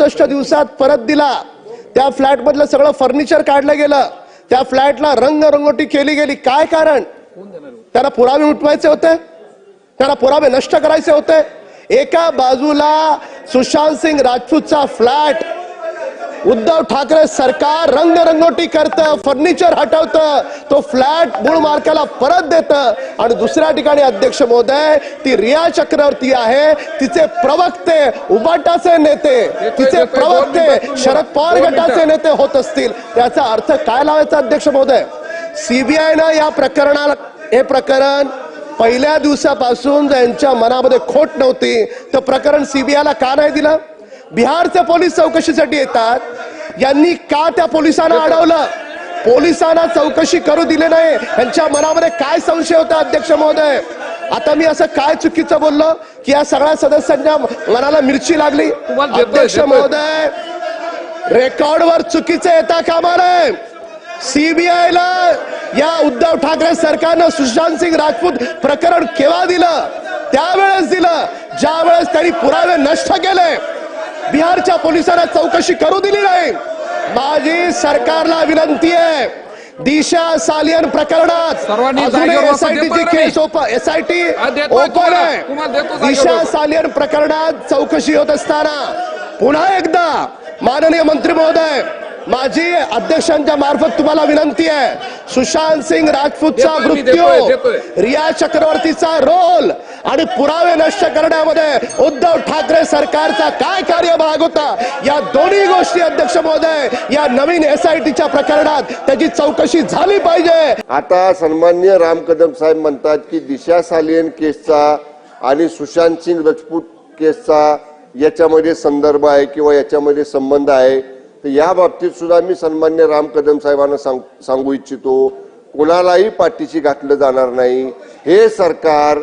64 दिवसात परत दिला। त्या फ्लॅट मधलं सगळं फर्निचर काढलं गेलं, त्या फ्लॅटला रंगरंगोटी केली गेली। काय कारण? त्यांना पुरावे उठवायचे होते, त्यांना पुरावे नष्ट करायचे होते। एका बाजूला सुशांत सिंग राजपूतचा फ्लॅट उद्धव ठाकरे सरकार रंगरंगोटी करतं, फर्निचर हटवतं, तो फ्लॅट मूळ मालकाला परत देतं। आणि दुसऱ्या ठिकाणी अध्यक्ष महोदय, ती रिया चक्रवर्ती आहे, तिचे प्रवक्ते उबाटाचे नेते, तिचे प्रवक्ते शरद पवार गटाचे नेते होत असतील, त्याचा अर्थ काय लावायचा अध्यक्ष महोदय? सीबीआयनं या प्रकरणाला, हे प्रकरण पहिल्या दिवसापासून ज्यांच्या मनामध्ये खोट नव्हती, तर प्रकरण सीबीआयला का नाही दिलं? बिहारचे पोलीस चौकशीसाठी येतात, यांनी का त्या पोलिसांना अडवलं? पोलिसांना चौकशी करू दिले नाही, यांच्या मनामध्ये काय संशय होता अध्यक्ष महोदय? आता मी असं काय चुकीचं बोललो की या सगळ्या सदस्यांच्या मनाला मिरची लागली? अध्यक्ष महोदय, रेकॉर्डवर चुकीचे येता कामा नये। सीबीआयला या उद्धव ठाकरे सरकारनं सुशांत सिंग राजपूत प्रकरण केव्हा दिलं? त्यावेळेस दिलं ज्यावेळेस त्यांनी पुरावे नष्ट केले। बिहारच्या पोलिसांना चौकशी करू दिली नाही। माझी सरकारला विनंती आहे, दिशा सालियन प्रकरणात एसआयटीची केस एसआयटी ओपन आहे। दिशा सालियन प्रकरणात चौकशी होत असताना पुन्हा एकदा माननीय मंत्री महोदय, माझी अध्यक्षांच्या मार्फत तुम्हाला विनंती आहे, सुशांत सिंग राजपूतचा मृत्यू, रिया चक्रवर्तीचा रोल आणि पुरावे नष्ट करण्यामध्ये उद्धव ठाकरे सरकारचा काय कार्यभाग होता, या दोन्ही गोष्टी अध्यक्ष महोदय या नवीन एसआयटीच्या प्रकरणात त्याची चौकशी झाली पाहिजे। आता सन्माननीय राम कदम साहेब म्हणतात की दिशा सालियन केसचा आणि सुशांत सिंग राजपूत केसचा याच्यामध्ये संदर्भ आहे किंवा याच्यामध्ये संबंध आहे। तर या बाबतीत सुद्धा मी सन्माननीय राम कदम साहेबांना सांगू इच्छितो, कोणालाही पाठीशी घातलं जाणार नाही। हे सरकार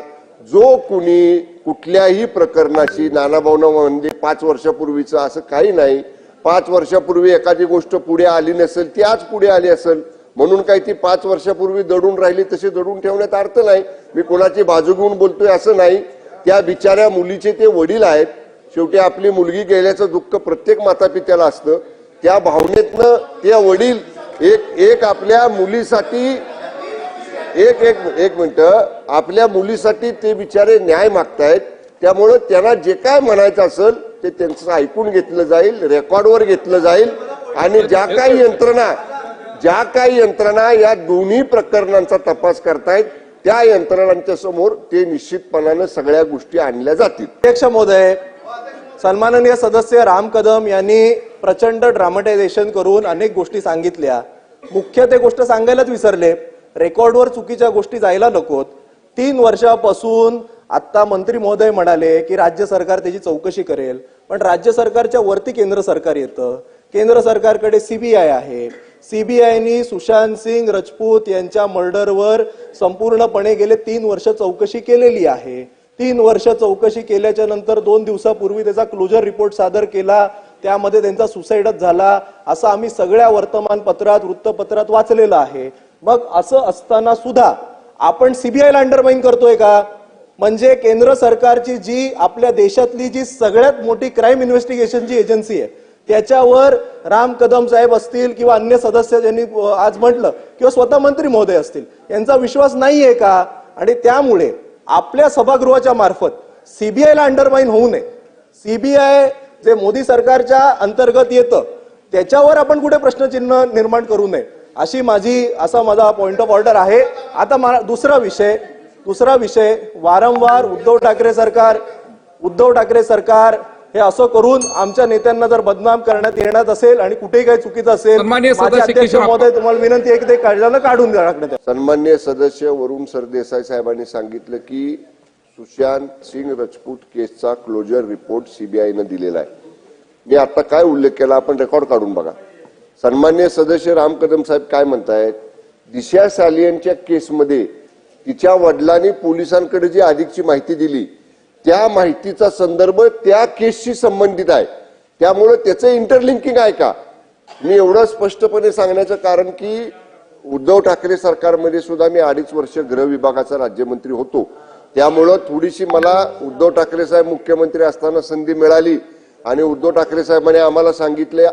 जो कुणी कुठल्याही प्रकरणाशी, नानाभाऊ म्हणजे 5 वर्षापूर्वीचं असं काही नाही, 5 वर्षापूर्वी एखादी गोष्ट पुढे आली नसेल ती आज पुढे आली असेल म्हणून काही ती 5 वर्षापूर्वी दडून राहिली तशी दडून ठेवण्यात अर्थ नाही। मी कोणाची बाजू घेऊन बोलतोय असं नाही, त्या बिचाऱ्या मुलीचे ते वडील आहेत। शेवटी आपली मुलगी गेल्याचं दुःख प्रत्येक मातापित्याला असतं, त्या भावनेतनं ते वडील एक आपल्या मुलीसाठी एक मिनिट आपल्या मुलीसाठी ते बिचारे न्याय मागतायत। त्यामुळे त्यांना जे काय म्हणायचं असेल ते त्यांचं ऐकून घेतलं जाईल, रेकॉर्डवर घेतलं जाईल आणि ज्या काही यंत्रणा या दोन्ही प्रकरणांचा तपास करतायत त्या यंत्रणांच्या समोर ते निश्चितपणाने सगळ्या गोष्टी आणल्या जातील। अध्यक्ष महोदय, सन्माननीय सदस्य राम कदम यांनी प्रचंड ड्रामटायझेशन करून अनेक गोष्टी सांगितल्या, मुख्य ते गोष्ट सांगायलाच विसरले, रेकॉर्डवर चुकीच्या गोष्टी जायला नकोत। 3 वर्षापासून आता मंत्री महोदय म्हणाले की राज्य सरकार त्याची चौकशी करेल, पण राज्य सरकारच्या वरती केंद्र सरकार येतं, केंद्र सरकारकडे सीबीआय आहे। सीबीआयनी सुशांत सिंग राजपूत यांच्या मर्डरवर संपूर्णपणे गेले 3 वर्ष चौकशी केलेली आहे। 3 वर्ष चौकशी केल्याच्या नंतर 2 दिवसापूर्वी त्याचा क्लोजर रिपोर्ट सादर केला, त्यामध्ये त्यांचा सुसाईडच झाला असं आम्ही सगळ्या वर्तमानपत्रात, वृत्तपत्रात वाचलेलं आहे। मग असं असताना सुद्धा आपण सीबीआयला अंडरमाइन करतोय का? म्हणजे केंद्र सरकारची जी आपल्या देशातली जी सगळ्यात मोठी क्राईम इन्व्हेस्टिगेशनची एजन्सी आहे त्याच्यावर राम कदम साहेब असतील किंवा अन्य सदस्य ज्यांनी आज म्हटलं किंवा स्वतः मंत्री महोदय असतील यांचा विश्वास नाहीये का? आणि त्यामुळे आपल्या सभागृहाच्या मार्फत सीबीआयला अंडरमाइन होऊ नये, सीबीआय जे मोदी सरकारच्या अंतर्गत येतं त्याच्यावर आपण कुठे प्रश्नचिन्ह निर्माण करू नये अशी माझा पॉइंट ऑफ ऑर्डर आहे। आता दुसरा विषय वारंवार उद्धव ठाकरे सरकार हे असं करून आमच्या नेत्यांना जर बदनाम करण्यात येणार असेल आणि कुठेही काही चुकीचं असेल, माझे अध्यक्ष महोदय तुम्हाला विनंती आहे की ते काढून टाकण्यात। सन्माननीय सदस्य वरुण सरदेसाई साहेबांनी सांगितलं की सुशांत सिंग राजपूत केसचा क्लोजर रिपोर्ट सीबीआयने दिलेला आहे। मी आता काय उल्लेख केला आपण रेकॉर्ड काढून बघा। सन्माननीय सदस्य राम कदम साहेब काय म्हणतायत, दिशा सालियनच्या केसमध्ये तिच्या वडिलांनी पोलिसांकडे जी अधिकची माहिती दिली त्या माहितीचा संदर्भ त्या केसशी संबंधित आहे, त्यामुळे त्याचं इंटरलिंकिंग आहे का? मी एवढं स्पष्टपणे सांगण्याचं कारण की उद्धव ठाकरे सरकारमध्ये सुद्धा मी 2.5 वर्ष गृह विभागाचा राज्यमंत्री होतो, त्यामुळे थोडीशी मला उद्धव ठाकरे साहेब मुख्यमंत्री असताना संधी मिळाली आणि उद्धव ठाकरे साहेबांनी आम्हाला सांगितलं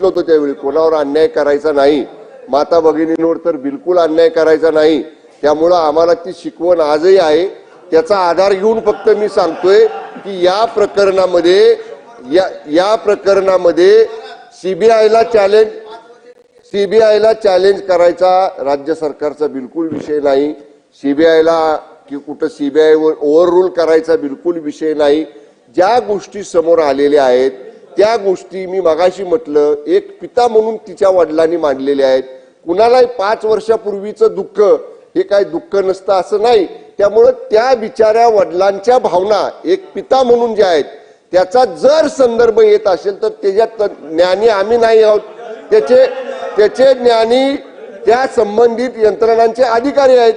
होतं त्यावेळी कोणावर अन्याय करायचा नाही, माता भगिनींवर तर बिलकुल अन्याय करायचा नाही. त्यामुळं आम्हाला ती शिकवण आजही आहे. त्याचा आधार घेऊन फक्त मी सांगतोय की या प्रकरणामध्ये सीबीआयला चॅलेंज करायचा राज्य सरकारचा बिलकुल विषय नाही. सीबीआयला की कुठं सीबीआयवर ओव्हररूल करायचा बिलकुल विषय नाही. ज्या गोष्टी समोर आलेल्या आहेत त्या गोष्टी मी मगाशी म्हटलं एक पिता म्हणून तिच्या वडिलांनी मांडलेल्या आहेत. कुणालाही 5 वर्षापूर्वीचं दुःख हे काय दुःख नसतं असं नाही. त्यामुळं त्या बिचाऱ्या वडिलांच्या भावना एक पिता म्हणून ज्या आहेत त्याचा जर संदर्भ येत असेल तर त्याच्यात ज्ञानी आम्ही नाही आहोत. त्याचे ज्ञानी त्या संबंधित यंत्रणांचे अधिकारी आहेत.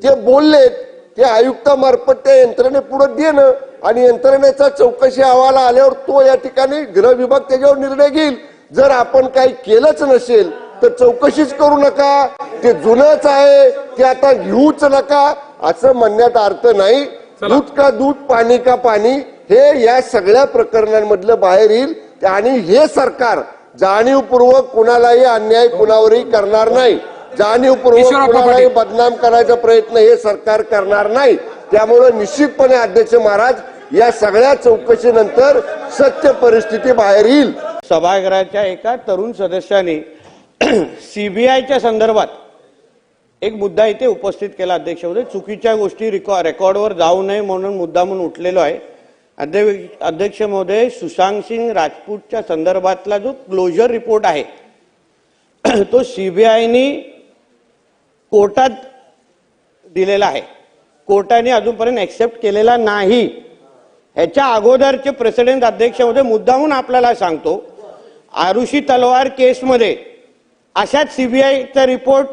ते बोललेत, ते आयुक्तामार्फत त्या यंत्रणे पुढे देणं आणि यंत्रणेचा चौकशी अहवाल आल्यावर तो या ठिकाणी गृह विभाग त्याच्यावर निर्णय घेईल. जर आपण काही केलंच नसेल तर चौकशीच करू नका, ते जुनच आहे ते आता घेऊच नका असं म्हणण्यात अर्थ नाही. दूध का दूध पाणी का पाणी हे या सगळ्या प्रकरणांमधलं बाहेर येईल. आणि हे सरकार जाणीवपूर्वक कुणालाही अन्याय कुणावरही करणार नाही. जाणीवपूर्वक कुणालाही बदनाम करायचा प्रयत्न हे सरकार करणार नाही. त्यामुळे निश्चितपणे अध्यक्ष महाराज या सगळ्या चौकशीनंतर सत्य परिस्थिती बाहेर येईल. सभागृहाच्या एका तरुण सदस्याने सीबीआयच्या संदर्भात एक मुद्दा इथे उपस्थित केला. अध्यक्ष महोदय, चुकीच्या गोष्टी रेकॉर्डवर जाऊ नये म्हणून मुद्दा म्हणून उठलेलो आहे. अध्यक्ष महोदय, सुशांत सिंग राजपूतच्या संदर्भातला जो क्लोजर रिपोर्ट आहे तो सीबीआयनी कोर्टात दिलेला आहे. कोर्टाने अजूनपर्यंत एक्सेप्ट केलेला नाही. ह्याच्या अगोदरचे प्रेसिडेंट अध्यक्ष महोदय मुद्दामून आपल्याला सांगतो, आरुषी तलवार केसमध्ये अशाच सीबीआयचा रिपोर्ट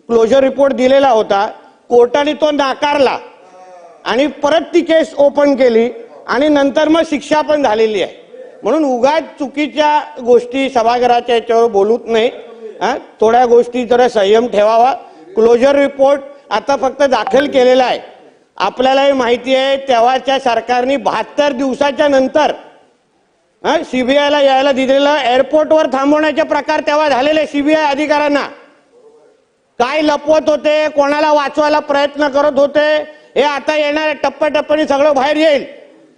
क्लोजर रिपोर्ट दिलेला होता. कोर्टाने तो नाकारला आणि परत ती केस ओपन केली आणि नंतर मग शिक्षा पण झालेली आहे. म्हणून उगाच चुकीच्या गोष्टी सभागृहाच्या याच्यावर बोलूच नाही. थोड्या गोष्टी जरा संयम ठेवावा. क्लोजर रिपोर्ट आता फक्त दाखल केलेला आहे. आपल्यालाही माहिती आहे तेव्हाच्या सरकारने 72 दिवसाच्या नंतर सीबीआयला यायला दिलेलं एअरपोर्टवर थांबवण्याचे प्रकार तेव्हा झालेले. सीबीआय अधिकाऱ्यांना काय लपवत होते, कोणाला वाचवायला प्रयत्न करत होते हे आता येणाऱ्या टप्प्याटप्प्याने सगळं बाहेर येईल.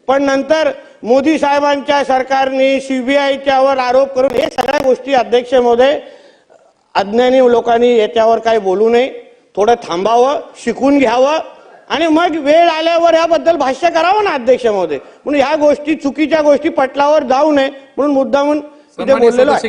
पण नंतर मोदी साहेबांच्या सरकारने सीबीआयच्यावर आरोप करून हे सगळ्या गोष्टी अध्यक्ष महोदय अज्ञानी लोकांनी याच्यावर काही बोलू नये. थोडं थांबावं, शिकून घ्यावं आणि मग वेळ आल्यावर याबद्दल भाष्य करावं ना अध्यक्ष महोदय. म्हणून ह्या गोष्टी चुकीच्या गोष्टी पटलावर जाऊ नये म्हणून मुद्दामून इथे बोललेलो आहे.